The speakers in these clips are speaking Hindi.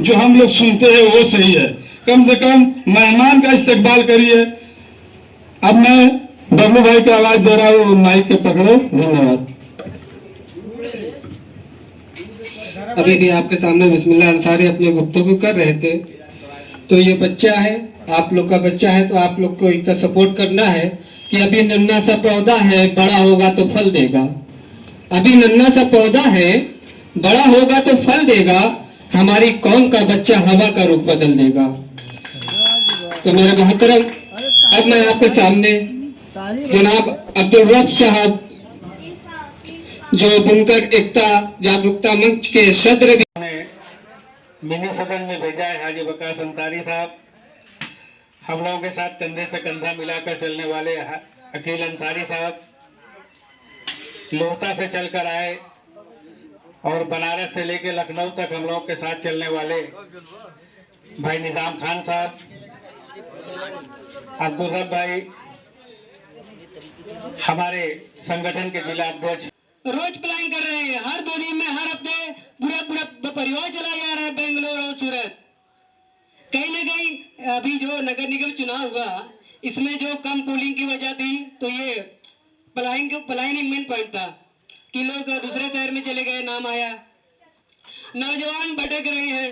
जो हम लोग सुनते हैं वो सही है। कम से कम मेहमान का इस्तकबाल करिए। अब मैं डब्लू भाई की आवाज दे रहा हूँ, माइक के पकड़ो। धन्यवाद। अभी भी आपके सामने बिस्मिल्लाह अंसारी अपनी गुफ्तगू कर रहे थे। तो ये बच्चा है, आप लोग का बच्चा है, तो आप लोग को इतना सपोर्ट करना है कि अभी नन्हा सा पौधा है, बड़ा होगा तो फल देगा। अभी नन्हा सा पौधा है, बड़ा होगा तो फल देगा। हमारी कौम का बच्चा हवा का रुख बदल देगा। तो मेरे मोहतरम, अब मैं आपके सामने जनाब अब्दुल रब साहब, जो बुनकर एकता जागरूकता मंच के सदर मिनी सदन में भेजा है, हाजी वकास अंसारी साहब। हम लोगों के साथ कंधे से कंधा मिलाकर चलने वाले अकील अंसारी साहब, लोहता से चलकर आए और बनारस से लेकर लखनऊ तक हम लोगों के साथ चलने वाले भाई निजाम खान साहब, अब्दुल रब भाई, हमारे संगठन के जिला अध्यक्ष। रोज प्लान कर रहे हैं, हर 2 दिन में, हर हफ्ते पूरा परिवार चला जा रहा है बेंगलोर और सूरत। कहीं ना कहीं अभी जो नगर निगम चुनाव हुआ, इसमें जो कम पोलिंग की वजह थी, तो ये पलायन मेन पॉइंट था कि लोग दूसरे शहर में चले गए, नाम आया, नौजवान भटक रहे हैं।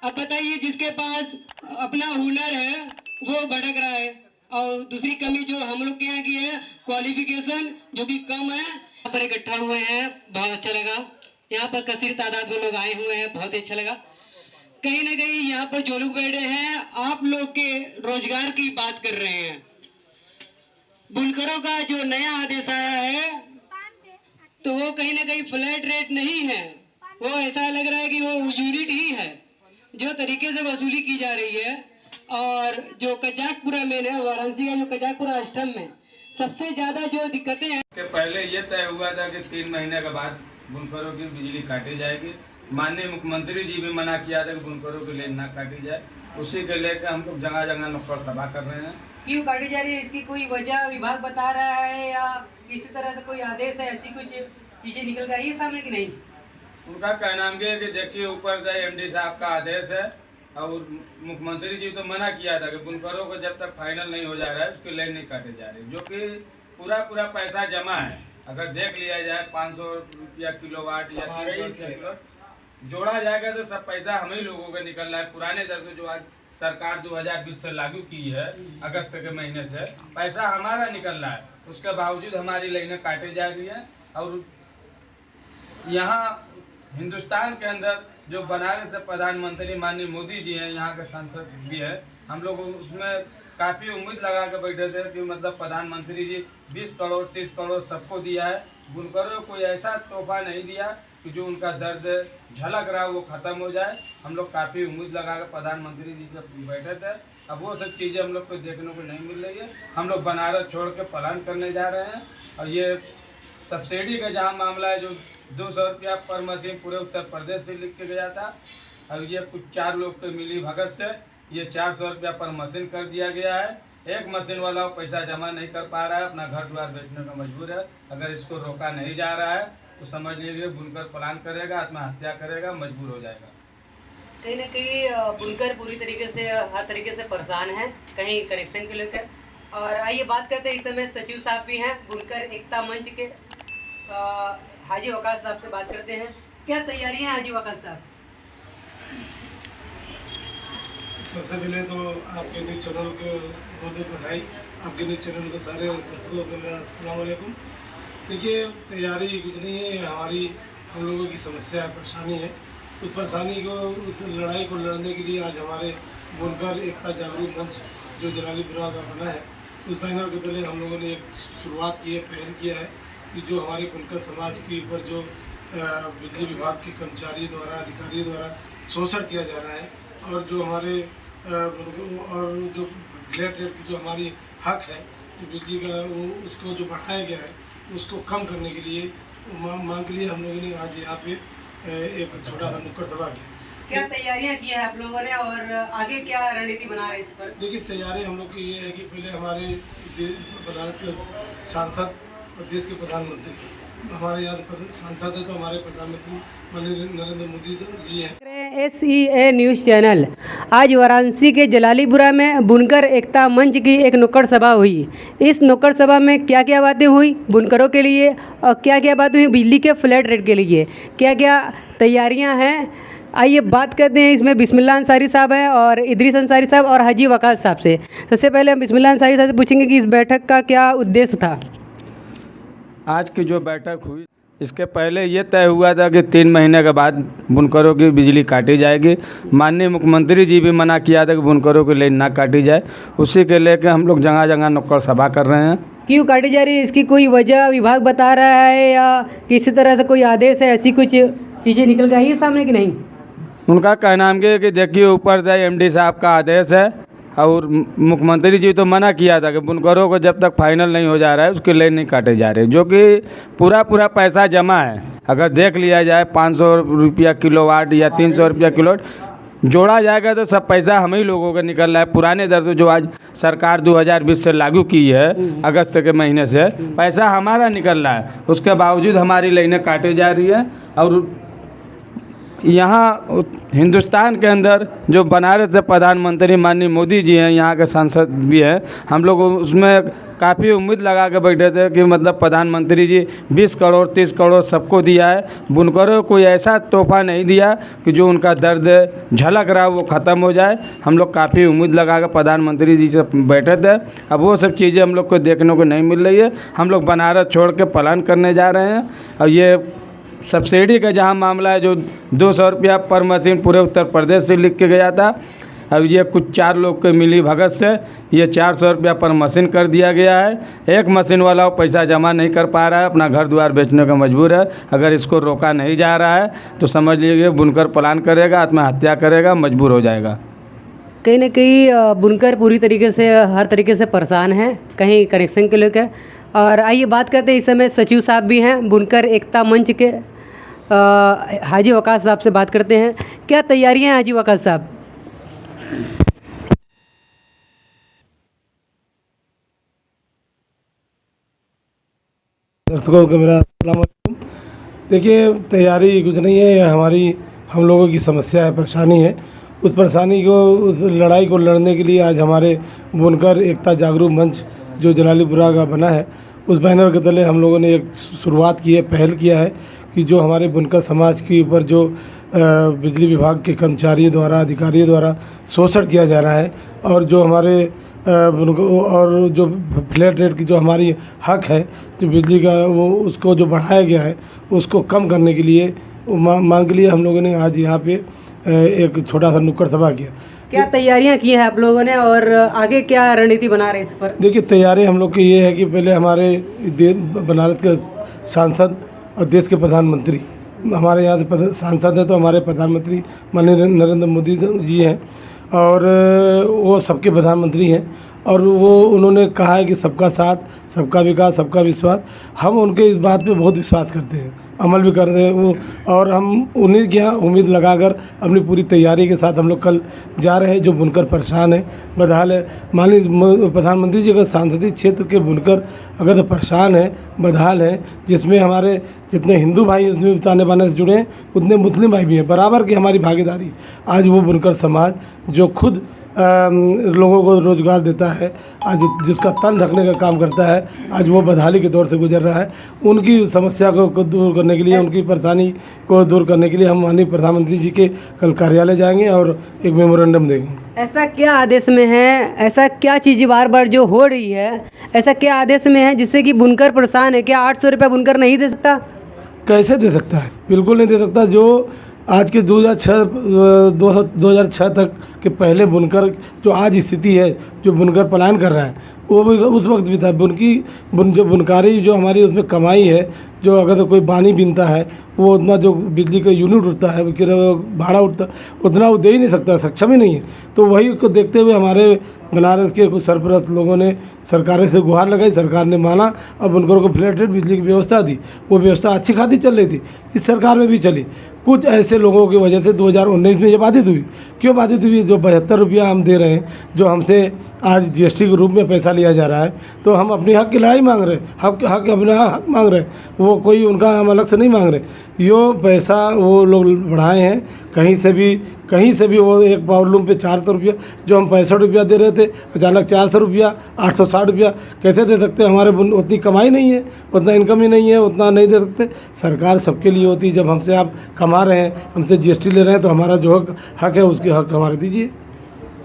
अब बताइए, जिसके पास अपना हुनर है वो भटक रहा है। और दूसरी कमी जो हम लोग के यहाँ की है, क्वालिफिकेशन जो कि कम है। यहाँ पर इकट्ठा हुए हैं, बहुत अच्छा लगा। यहाँ पर कसीर तादाद में लोग आए हुए हैं, बहुत अच्छा लगा। कहीं ना कहीं यहाँ पर जो लोग बैठे हैं, आप लोग के रोजगार की बात कर रहे हैं। बुनकरों का जो नया आदेश आया है, तो वो कहीं ना कहीं फ्लैट रेट नहीं है, वो ऐसा लग रहा है कि वो यूनिट ही है। जो तरीके से वसूली की जा रही है, और जो कजाकपुरा में है, वाराणसी का जो कजाकपुरा आश्रम में सबसे ज्यादा जो दिक्कतें हैं, के पहले ये तय हुआ था कि 3 महीने के बाद बुनकरों की बिजली काटी जाएगी। माननीय मुख्यमंत्री जी भी मना किया था कि बुनकरों की लाइन ना काटी जाए। उसी के लेकर हम लोग जगह जगह नुक्कड़ सभा कर रहे हैं। क्यों काटी जा रही है, इसकी कोई वजह विभाग बता रहा है या किसी तरह से कोई आदेश है, ऐसी कुछ चीजें निकल कर आई है सामने की नहीं? उनका कहना है कि देखिए, ऊपर से एमडी साहब का आदेश है और मुख्यमंत्री जी तो मना किया था कि बुनकरों को जब तक फाइनल नहीं हो जा रहा है उसकी लाइन नहीं काटी जा रही, जो कि पूरा पैसा जमा है। अगर देख लिया जाए 500 रुपया किलोवाट या 300 किलो जोड़ा जाएगा तो सब पैसा हम ही लोगों का निकल रहा है। पुराने दर से जो आज सरकार 2020 से लागू की है, अगस्त के महीने से पैसा हमारा निकल रहा है, उसके बावजूद हमारी लाइनें काटी जा रही है। और यहाँ हिंदुस्तान के अंदर जो बनारस से प्रधानमंत्री माननीय मोदी जी हैं, यहाँ के सांसद भी हैं, हम लोग उसमें काफ़ी उम्मीद लगा के बैठे थे कि मतलब प्रधानमंत्री जी 20 करोड़ 30 करोड़ सबको दिया है, बुनकरों को कोई ऐसा तोहफा नहीं दिया कि जो उनका दर्द झलक रहा वो ख़त्म हो जाए। हम लोग काफ़ी उम्मीद लगा कर प्रधानमंत्री जी से बैठे थे। अब वो सब चीज़ें हम लोग को देखने को नहीं मिल रही है। हम लोग बनारस छोड़ के पलायन करने जा रहे हैं। और ये सब्सिडी का जहाँ मामला है, जो 200 रुपया पर मशीन पूरे उत्तर प्रदेश से लिख के गया था, अब ये कुछ 4 लोग के मिली भगत से ये 400 रुपया पर मशीन कर दिया गया है। एक मशीन वाला पैसा जमा नहीं कर पा रहा है, अपना घर द्वार बेचने का मजबूर है। अगर इसको रोका नहीं जा रहा है तो समझ लीजिए बुनकर प्लान करेगा, आत्महत्या करेगा, मजबूर हो जाएगा। कहीं ना कहीं बुनकर पूरी तरीके से हर तरीके से परेशान है, कहीं कनेक्शन को लेकर। और आइए बात करते हैं, इस समय सचिव साहब भी हैं बुनकर एकता मंच के, हाजी वकास साहब से बात करते हैं। क्या तैयारियां हैं हाजी वकास साहब? सबसे पहले तो आपके न्यूज़ चैनल को बहुत बधाई, आपके न्यूज़ चैनल के सारे दर्शकों को मेरा अस्सलाम वालेकुम। देखिए, तैयारी कुछ नहीं है, हमारी हम लोगों की समस्या है, परेशानी है। उस परेशानी को, उस लड़ाई को लड़ने के लिए आज हमारे बुनकर एकता जागरूक मंच जो जलालीपुरा का बना है, उस बैनर के तले हम लोगों ने एक शुरुआत की है, पहल किया है कि जो हमारे बुनकर समाज के ऊपर जो बिजली विभाग के कर्मचारी द्वारा, अधिकारियों द्वारा शोषण किया जा रहा है, और जो हमारे और जो फ्लैट रेट की जो हमारी हक है बिजली का, वो उसको जो बढ़ाया गया है उसको कम करने के लिए मांग के लिए हम लोगों ने आज यहाँ पे एक छोटा सा नुक्कड़ सभा किया। क्या तैयारियां की है आप लोगों ने और आगे क्या रणनीति बना रहे हैं इस पर? देखिए, तैयारी हम लोग की ये है कि पहले हमारे बनारस के सांसद और देश के प्रधानमंत्री। हमारे यहाँ सांसद है तो हमारे प्रधानमंत्री माननीय नरेंद्र मोदी जी हैं। SEA न्यूज़ चैनल आज वाराणसी के जलालीपुरा में बुनकर एकता मंच की एक नुक्कड़ सभा हुई। इस नुक्कड़ सभा में क्या क्या बातें हुई बुनकरों के लिए और क्या क्या बातें हुई बिजली के फ्लैट रेट के लिए, क्या क्या तैयारियां हैं, आइए बात करते हैं। इसमें बिस्मिल्लाह अंसारी साहब हैं और इदरीस अंसारी साहब और हाजी वकास साहब से। सबसे पहले हम बिस्मिल्लाह अंसारी साहब से पूछेंगे कि इस बैठक का क्या उद्देश्य था। आज की जो बैठक हुई इसके पहले ये तय हुआ था कि 3 महीने के बाद बुनकरों की बिजली काटी जाएगी। माननीय मुख्यमंत्री जी भी मना किया था कि बुनकरों की लाइन ना काटी जाए। उसी के लेके हम लोग जगह जगह नुक्कड़ सभा कर रहे हैं। क्यों काटी जा रही है, इसकी कोई वजह विभाग बता रहा है या किसी तरह से कोई आदेश है, ऐसी कुछ चीज़ें निकल के आई है सामने कि नहीं? उनका कहना है कि देखिए ऊपर से MD साहब का आदेश है और मुख्यमंत्री जी तो मना किया था कि बुनकरों को जब तक फाइनल नहीं हो जा रहा है उसकी लाइन नहीं काटे जा रहे, जो कि पूरा पैसा जमा है। अगर देख लिया जाए 500 रुपया किलोवाट या 300 रुपया किलोवाट जोड़ा जाएगा तो सब पैसा हम ही लोगों का निकल रहा है। पुराने दर से जो आज सरकार 2020 से लागू की है अगस्त के महीने से पैसा हमारा निकल रहा है, उसके बावजूद हमारी लाइनें काटी जा रही है। और यहाँ हिंदुस्तान के अंदर जो बनारस से प्रधानमंत्री माननीय मोदी जी हैं, यहाँ के सांसद भी हैं, हम लोग उसमें काफ़ी उम्मीद लगा के बैठे थे कि मतलब प्रधानमंत्री जी 20 करोड़ 30 करोड़ सबको दिया है, बुनकरों को कोई ऐसा तोहफा नहीं दिया कि जो उनका दर्द झलक रहा वो ख़त्म हो जाए। हम लोग काफ़ी उम्मीद लगा कर प्रधानमंत्री जी से बैठे थे। अब वो सब चीज़ें हम लोग को देखने को नहीं मिल रही है। हम लोग बनारस छोड़ के पलायन करने जा रहे हैं। और ये सब्सिडी का जहाँ मामला है, जो 200 रुपया पर मशीन पूरे उत्तर प्रदेश से लिख के गया था, अब ये कुछ 4 लोग के मिली भगत से ये 400 रुपया पर मशीन कर दिया गया है। एक मशीन वाला वो पैसा जमा नहीं कर पा रहा है, अपना घर द्वार बेचने का मजबूर है। अगर इसको रोका नहीं जा रहा है तो समझ लीजिए बुनकर पलायन करेगा, आत्महत्या करेगा, मजबूर हो जाएगा। कहीं ना कहीं बुनकर पूरी तरीके से हर तरीके से परेशान हैं, कहीं कनेक्शन के लेकर। और आइए बात करते हैं, इस समय सचिव साहब भी हैं बुनकर एकता मंच के, हाजी वकास साहब से बात करते हैं। क्या तैयारियां हैं हाजी वकास साहब? दर्शकों को मेरा अस्सलाम वालेकुम। देखिए तैयारी कुछ नहीं है, हमारी हम लोगों की समस्या है, परेशानी है। उस परेशानी को, उस लड़ाई को लड़ने के लिए आज हमारे बुनकर एकता जागरूक मंच जो जलालीपुरा का बना है, उस बैनर के तले हम लोगों ने एक शुरुआत की है, पहल किया है कि जो हमारे बुनकर समाज के ऊपर जो बिजली विभाग के कर्मचारियों द्वारा, अधिकारियों द्वारा शोषण किया जा रहा है और जो हमारे और जो फ्लैट रेट की जो हमारी हक है जो बिजली का, वो उसको जो बढ़ाया गया है उसको कम करने के लिए मांग के लिए हम लोगों ने आज यहाँ पे एक छोटा सा नुक्कड़ सभा किया। क्या तैयारियां की हैं आप लोगों ने और आगे क्या रणनीति बना रहे हैं इस पर? देखिए तैयारी हम लोग की ये है कि पहले हमारे बनारस के सांसद और देश के प्रधानमंत्री, हमारे यहाँ से सांसद हैं तो हमारे प्रधानमंत्री माननीय नरेंद्र मोदी जी हैं और वो सबके प्रधानमंत्री हैं। और वो उन्होंने कहा है कि सबका साथ, सबका विकास, सबका विश्वास। हम उनके इस बात पे बहुत विश्वास करते हैं, अमल भी करते हैं वो, और हम उन्हीं के यहाँ उम्मीद लगाकर अपनी पूरी तैयारी के साथ हम लोग कल जा रहे हैं। जो बुनकर परेशान है, बदहाल है, माननीय प्रधानमंत्री जी का सांसदीय क्षेत्र के बुनकर अगर तो परेशान है, बदहाल है, जिसमें हमारे जितने हिंदू भाई इसमें ताने बाने से जुड़े हैं उतने मुस्लिम भाई भी हैं, बराबर की हमारी भागीदारी। आज वो बुनकर समाज जो खुद लोगों को रोज़गार देता है, आज जिसका तन ढकने का काम करता है, आज वो बदहाली के दौर से गुजर रहा है। उनकी समस्या को दूर करने के लिए, उनकी परेशानी को दूर करने के लिए हम माननीय प्रधानमंत्री जी के कल कार्यालय जाएंगे और एक मेमोरेंडम देंगे। ऐसा क्या आदेश में है, ऐसा क्या चीज़ बार बार जो हो रही है, ऐसा क्या आदेश में है जिससे कि बुनकर परेशान है? क्या 800 रुपये बुनकर नहीं दे सकता? कैसे दे सकता है? बिल्कुल नहीं दे सकता। जो आज के 2006 तक के पहले बुनकर जो आज स्थिति है, जो बुनकर पलायन कर रहा है, वो भी उस वक्त भी था। जो बुनकारी जो हमारी उसमें कमाई है, जो अगर तो कोई पानी बीनता है वो उतना जो बिजली का यूनिट उठता है भाड़ा उठता उतना वो दे ही नहीं सकता, सक्षम ही नहीं है। तो वही को देखते हुए हमारे बनारस के कुछ सरपरस्त लोगों ने सरकार से गुहार लगाई, सरकार ने माना और बुनकरों को फ्लैट रेट बिजली की व्यवस्था दी। वो व्यवस्था अच्छी खासी चल रही थी, इस सरकार में भी चली। कुछ ऐसे लोगों की वजह से 2019 में ये बाधित हुई। क्यों बाधित हुई? जो 72 रुपया हम दे रहे हैं, जो हमसे आज जीएसटी के रूप में पैसा लिया जा रहा है, तो हम अपनी हक की लड़ाई मांग रहे हैं, हक अपना हक मांग रहे हैं, वो कोई उनका हम अलग से नहीं मांग रहे। यो पैसा वो लोग बढ़ाए हैं कहीं से भी वो एक पावरलूम पे 400 रुपया जो हम 65 रुपया दे रहे थे, अचानक 400 रुपया, 860 रुपया कैसे दे सकते हैं? हमारे उतनी कमाई नहीं है, उतना इनकम ही नहीं है, उतना नहीं दे सकते। सरकार सबके लिए होती है। जब हमसे आप कमा रहे हैं, हमसे जीएसटी ले रहे हैं, तो हमारा जो हक है उसके हक हमारे दीजिए।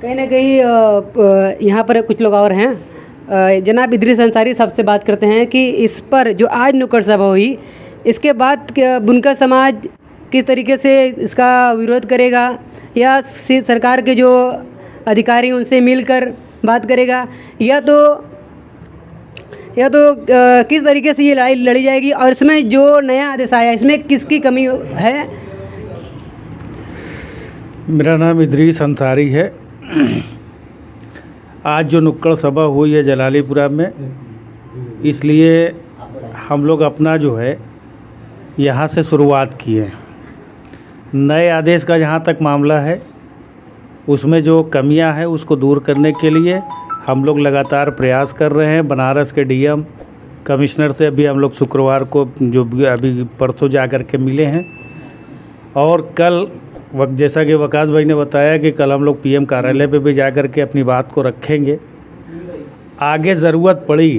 कहीं ना कहीं यहाँ पर कुछ लोग और हैं। जनाब इदरीस अंसारी साहब से बात करते हैं कि इस पर जो आज नुक्कड़ सभा हुई, इसके बाद बुनकर समाज किस तरीके से इसका विरोध करेगा या सरकार के जो अधिकारी उनसे मिलकर बात करेगा, या तो किस तरीके से ये लड़ाई लड़ी जाएगी, और इसमें जो नया आदेश आया इसमें किसकी कमी है? मेरा नाम इदरीस अंसारी है। आज जो नुक्कड़ सभा हुई है जलालीपुरा में, इसलिए हम लोग अपना जो है यहाँ से शुरुआत किए। नए आदेश का जहाँ तक मामला है, उसमें जो कमियां हैं उसको दूर करने के लिए हम लोग लगातार प्रयास कर रहे हैं। बनारस के डीएम कमिश्नर से अभी हम लोग शुक्रवार को जो अभी परसों जा कर के मिले हैं, और कल जैसा कि वकास भाई ने बताया कि कल हम लोग पीएम कार्यालय पे भी जा कर के अपनी बात को रखेंगे। आगे ज़रूरत पड़ी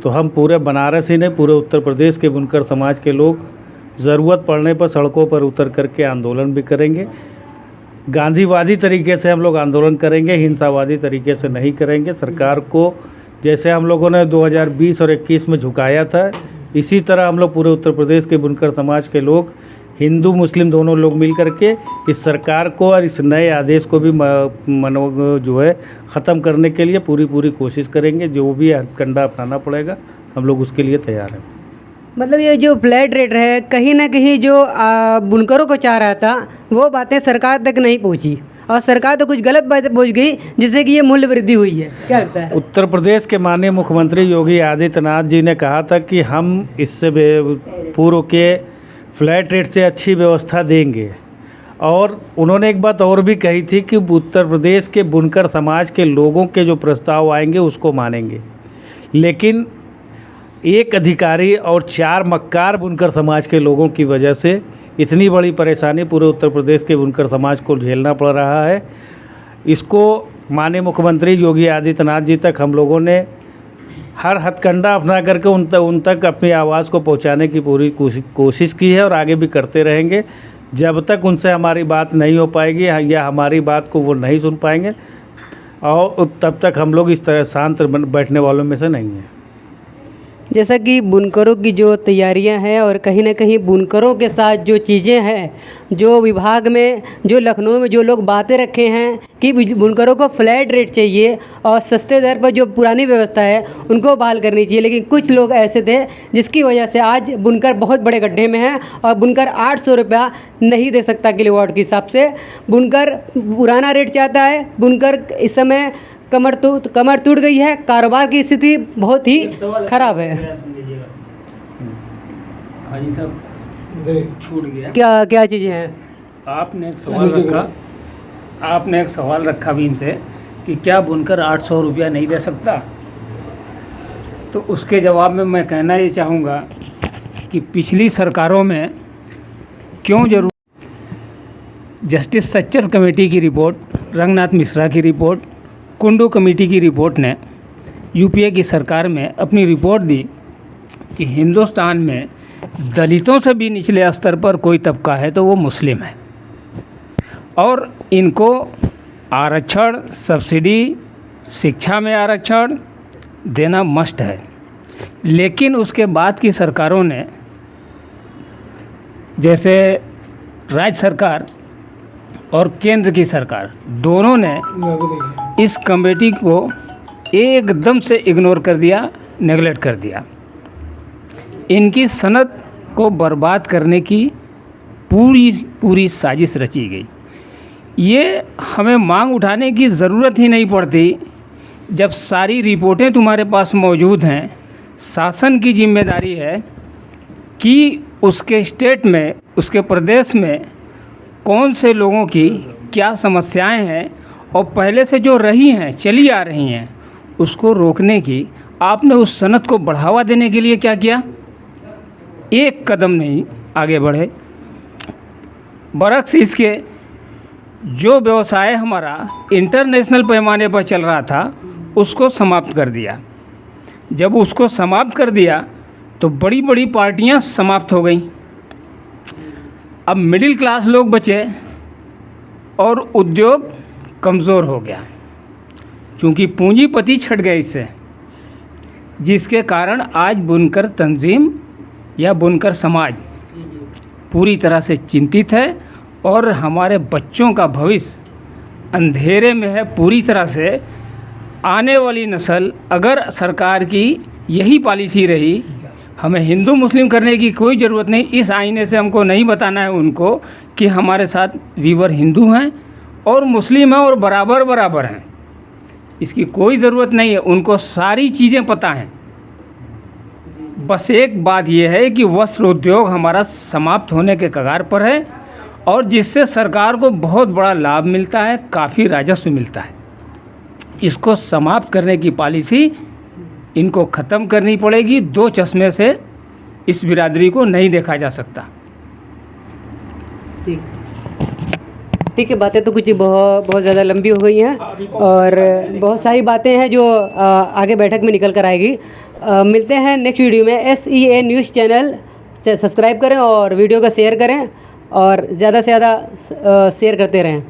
तो हम पूरे बनारस ही नहीं, पूरे उत्तर प्रदेश के बुनकर समाज के लोग ज़रूरत पड़ने पर सड़कों पर उतर करके आंदोलन भी करेंगे। गांधीवादी तरीके से हम लोग आंदोलन करेंगे, हिंसावादी तरीके से नहीं करेंगे। सरकार को जैसे हम लोगों ने 2020 और 21 में झुकाया था, इसी तरह हम लोग पूरे उत्तर प्रदेश के बुनकर समाज के लोग, हिंदू मुस्लिम दोनों लोग मिल करके इस सरकार को और इस नए आदेश को भी जो है ख़त्म करने के लिए पूरी कोशिश करेंगे। जो भी कंडा अपनाना पड़ेगा हम लोग उसके लिए तैयार हैं। मतलब ये जो फ्लैट रेट है, कहीं ना कहीं जो बुनकरों को चाह रहा था वो बातें सरकार तक नहीं पहुंची, और सरकार तो कुछ गलत बातें पहुंच गई जिससे कि ये मूल्य वृद्धि हुई है। क्या लगता है? उत्तर प्रदेश के माननीय मुख्यमंत्री योगी आदित्यनाथ जी ने कहा था कि हम इससे पूर्व के फ्लैट रेट से अच्छी व्यवस्था देंगे, और उन्होंने एक बात और भी कही थी कि उत्तर प्रदेश के बुनकर समाज के लोगों के जो प्रस्ताव आएंगे उसको मानेंगे। लेकिन एक अधिकारी और 4 मक्कार बुनकर समाज के लोगों की वजह से इतनी बड़ी परेशानी पूरे उत्तर प्रदेश के बुनकर समाज को झेलना पड़ रहा है। इसको माननीय मुख्यमंत्री योगी आदित्यनाथ जी तक हम लोगों ने हर हथकंडा अपना करके उन तक अपनी आवाज़ को पहुंचाने की पूरी कोशिश की है, और आगे भी करते रहेंगे। जब तक उनसे हमारी बात नहीं हो पाएगी या हमारी बात को वो नहीं सुन पाएंगे, और तब तक हम लोग इस तरह शांत बैठने वालों में से नहीं हैं। जैसा कि बुनकरों की जो तैयारियां हैं, और कहीं ना कहीं बुनकरों के साथ जो चीज़ें हैं, जो विभाग में, जो लखनऊ में जो लोग बातें रखे हैं कि बुनकरों को फ्लैट रेट चाहिए और सस्ते दर पर जो पुरानी व्यवस्था है उनको बहाल करनी चाहिए, लेकिन कुछ लोग ऐसे थे जिसकी वजह से आज बुनकर बहुत बड़े गड्ढे में है, और बुनकर 800 रुपया नहीं दे सकता किलोवाट के हिसाब से। बुनकर पुराना रेट चाहता है। बुनकर इस समय कमर टूट गई है, कारोबार की स्थिति बहुत ही खराब है। हाजी साहब छूट गया। क्या चीज़ें हैं? आपने एक सवाल रखा भी इनसे कि क्या बुनकर 800 रुपया नहीं दे सकता, तो उसके जवाब में मैं कहना ये चाहूँगा कि पिछली सरकारों में क्यों जरूर जस्टिस सच्चर कमेटी की रिपोर्ट, रंगनाथ मिश्रा की रिपोर्ट, कुंडू कमेटी की रिपोर्ट ने यूपीए की सरकार में अपनी रिपोर्ट दी कि हिंदुस्तान में दलितों से भी निचले स्तर पर कोई तबका है तो वो मुस्लिम है, और इनको आरक्षण, सब्सिडी, शिक्षा में आरक्षण देना मस्ट है। लेकिन उसके बाद की सरकारों ने, जैसे राज्य सरकार और केंद्र की सरकार, दोनों ने इस कमेटी को एकदम से इग्नोर कर दिया, नेगलेक्ट कर दिया। इनकी सनत को बर्बाद करने की पूरी साजिश रची गई। ये हमें मांग उठाने की ज़रूरत ही नहीं पड़ती जब सारी रिपोर्टें तुम्हारे पास मौजूद हैं। शासन की जिम्मेदारी है कि उसके स्टेट में, उसके प्रदेश में कौन से लोगों की क्या समस्याएं हैं और पहले से जो रही हैं, चली आ रही हैं, उसको रोकने की। आपने उस सनत को बढ़ावा देने के लिए क्या किया? एक कदम नहीं आगे बढ़े। बरक्स इसके जो व्यवसाय हमारा इंटरनेशनल पैमाने पर चल रहा था उसको समाप्त कर दिया। जब उसको समाप्त कर दिया तो बड़ी बड़ी पार्टियां समाप्त हो गईं। अब मिडिल क्लास लोग बचे और उद्योग कमज़ोर हो गया, क्योंकि पूंजीपति छट गए इससे, जिसके कारण आज बुनकर तंजीम या बुनकर समाज पूरी तरह से चिंतित है और हमारे बच्चों का भविष्य अंधेरे में है पूरी तरह से। आने वाली नस्ल, अगर सरकार की यही पॉलिसी रही, हमें हिंदू मुस्लिम करने की कोई ज़रूरत नहीं। इस आईने से हमको नहीं बताना है उनको कि हमारे साथ वीवर हिंदू हैं और मुस्लिम हैं और बराबर बराबर हैं। इसकी कोई ज़रूरत नहीं है, उनको सारी चीज़ें पता हैं। बस एक बात यह है कि वस्त्र उद्योग हमारा समाप्त होने के कगार पर है और जिससे सरकार को बहुत बड़ा लाभ मिलता है, काफ़ी राजस्व मिलता है। इसको समाप्त करने की पॉलिसी इनको ख़त्म करनी पड़ेगी। दो चश्मे से इस बिरादरी को नहीं देखा जा सकता। ठीक है, बातें तो कुछ बहुत ज़्यादा लंबी हो गई हैं और बहुत सारी बातें हैं जो आगे बैठक में निकल कर आएगी। मिलते हैं नेक्स्ट वीडियो में। SEA न्यूज़ चैनल सब्सक्राइब करें और वीडियो को शेयर करें और ज़्यादा से ज़्यादा शेयर करते रहें।